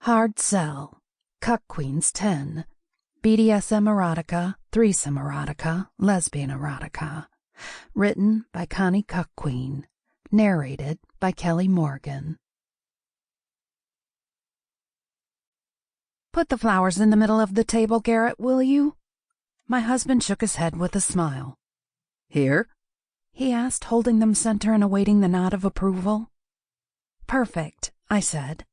Hard Sell, Cuckqueans 10, BDSM Erotica Threesome Erotica Lesbian Erotica. Written by Connie Cuckquean. Narrated by Kelly Morgan. Put the flowers in the middle of the table, Garrett, will you? My husband shook his head with a smile. Here? He asked, holding them center and awaiting the nod of approval. Perfect, I said.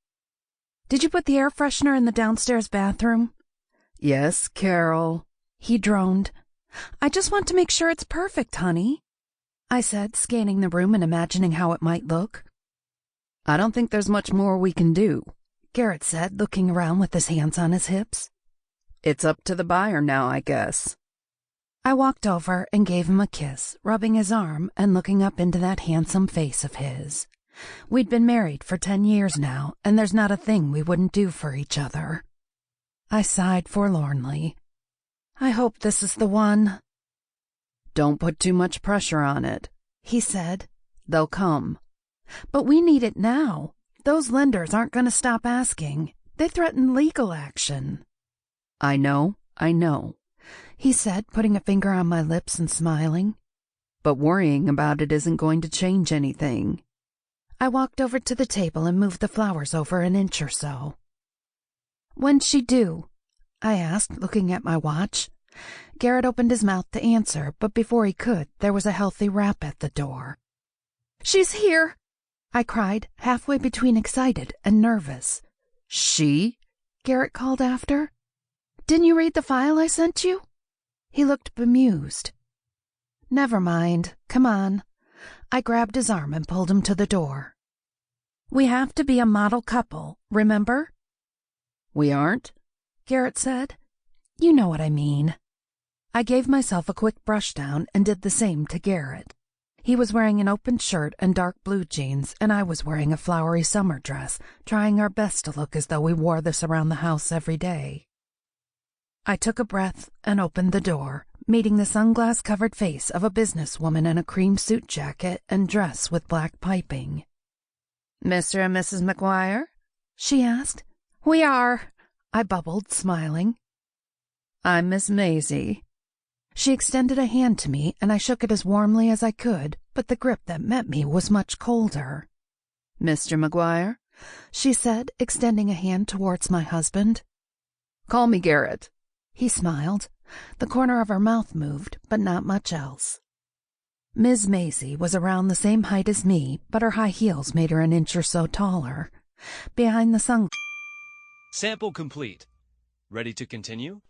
Did you put the air freshener in the downstairs bathroom? Yes, Carol, he droned. I just want to make sure it's perfect, honey, I said, scanning the room and imagining how it might look. I don't think there's much more we can do, Garrett said, looking around with his hands on his hips. It's up to the buyer now, I guess. I walked over and gave him a kiss, rubbing his arm and looking up into that handsome face of his. We'd been married for 10 years now, and there's not a thing we wouldn't do for each other. I sighed forlornly. I hope this is the one. Don't put too much pressure on it, he said. They'll come. But we need it now. Those lenders aren't going to stop asking. They threaten legal action. I know, he said, putting a finger on my lips and smiling. But worrying about it isn't going to change anything. I walked over to the table and moved the flowers over an inch or so. When'd she due? I asked, looking at my watch. Garrett opened his mouth to answer, but before he could, there was a healthy rap at the door. She's here, I cried, halfway between excited and nervous. She? Garrett called after. Didn't you read the file I sent you? He looked bemused. Never mind. Come on. I grabbed his arm and pulled him to the door. We have to be a model couple, remember? We aren't, Garrett said. You know what I mean. I gave myself a quick brush down and did the same to Garrett. He was wearing an open shirt and dark blue jeans, and I was wearing a flowery summer dress, trying our best to look as though we wore this around the house every day. I took a breath and opened the door, meeting the sunglass-covered face of a businesswoman in a cream suit jacket and dress with black piping. Mr. and Mrs. McGuire? She asked. We are, I bubbled, smiling. I'm Miss Macy. She extended a hand to me, and I shook it as warmly as I could, but the grip that met me was much colder. Mr. McGuire? She said, extending a hand towards my husband. Call me Garrett. He smiled. The corner of her mouth moved, but not much else. Ms. Macy was around the same height as me, but her high heels made her an inch or so taller. Behind the Sample complete. Ready to continue?